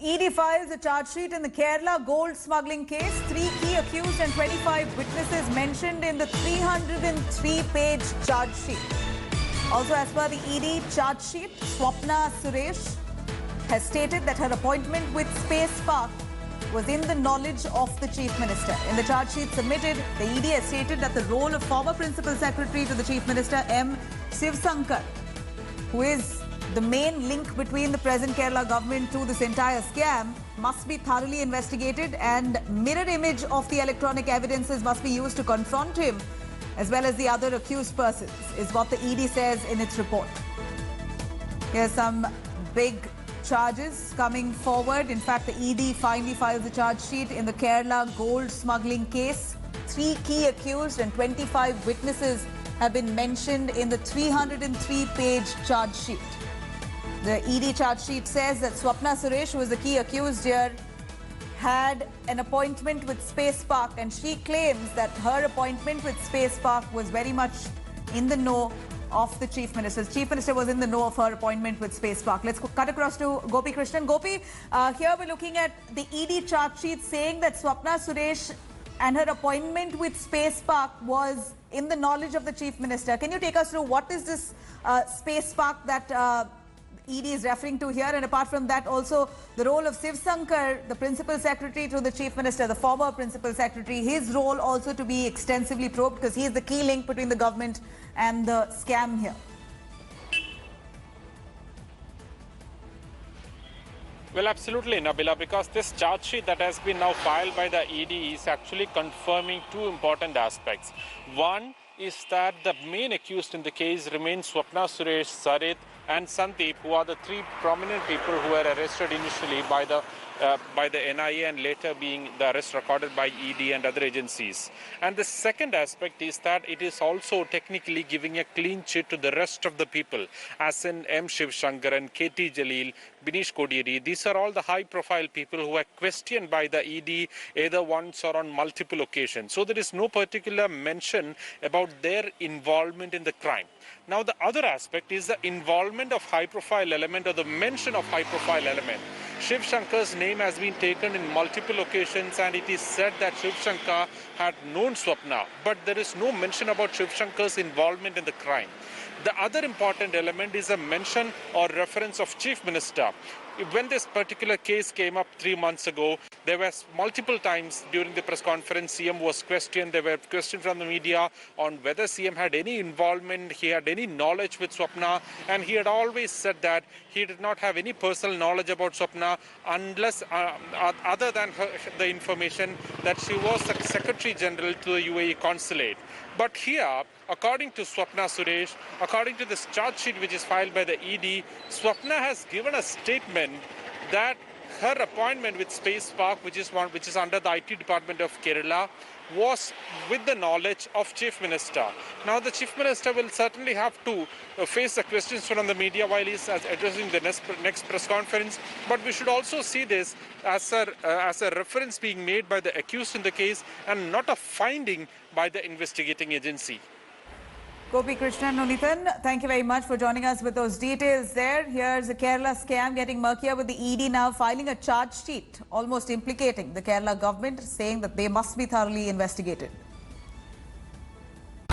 ED files a charge sheet in the Kerala gold smuggling case. 3 key accused and 25 witnesses mentioned in the 303-page charge sheet. Also, as per the ED charge sheet, Swapna Suresh has stated that her appointment with Space Park was in the knowledge of the Chief Minister. In the charge sheet submitted, the ED has stated that the role of former Principal Secretary to the Chief Minister, M. Shivshankar, who is the main link between the present Kerala government to this entire scam, must be thoroughly investigated, and mirror image of the electronic evidences must be used to confront him as well as the other accused persons, is what the ED says in its report. Here's some big charges coming forward. In fact, the ED finally files a charge sheet in the Kerala gold smuggling case. 3 key accused and 25 witnesses have been mentioned in the 303-page charge sheet. The ED charge sheet says that Swapna Suresh, who is the key accused here, had an appointment with Space Park, and she claims that her appointment with Space Park was very much in the know of the Chief Minister. The Chief Minister was in the know of her appointment with Space Park. Let's cut across to Gopi Krishnan. Gopi, here we're looking at the ED charge sheet saying that Swapna Suresh and her appointment with Space Park was in the knowledge of the Chief Minister. Can you take us through what is this Space Park that ED is referring to here? And apart from that, also the role of Shivshankar, the Principal Secretary to the Chief Minister, the former Principal Secretary, his role also to be extensively probed, because he is the key link between the government and the scam here. Well, absolutely, Nabila, because this charge sheet that has been now filed by the ED is actually confirming two important aspects. One is that the main accused in the case remains Swapna Suresh, Sarit and Sandeep, who are the 3 prominent people who were arrested initially by the NIA and later being the arrest recorded by ED and other agencies. And the second aspect is that it is also technically giving a clean chit to the rest of the people, as in M. Shivshankar and KT Jalil, Binish Kodiyeri. These are all the high-profile people who were questioned by the ED either once or on multiple occasions. So there is no particular mention about their involvement in the crime. Now, the other aspect is the involvement of high-profile element, or the mention of high-profile element. Shivshankar's name has been taken in multiple occasions, and it is said that Shivshankar had known Swapna, but there is no mention about Shivshankar's involvement in the crime. The other important element is a mention or reference of Chief Minister. When this particular case came up 3 months ago, there was multiple times during the press conference, CM was questioned. There were questions from the media on whether CM had any involvement, he had any knowledge with Swapna, and he had always said that he did not have any personal knowledge about Swapna unless, other than the information that she was the Secretary General to the UAE Consulate. But here, according to Swapna Suresh, according to this charge sheet which is filed by the ED, Swapna has given a statement that her appointment with Space Park, which is under the IT Department of Kerala, was with the knowledge of Chief Minister. Now, the Chief Minister will certainly have to face the questions from the media while he is addressing the next press conference. But we should also see this as a reference being made by the accused in the case and not a finding by the investigating agency. Gopi Krishnan, Nunithan, thank you very much for joining us with those details there. Here's a Kerala scam getting murkier, with the ED now filing a charge sheet almost implicating the Kerala government, saying that they must be thoroughly investigated.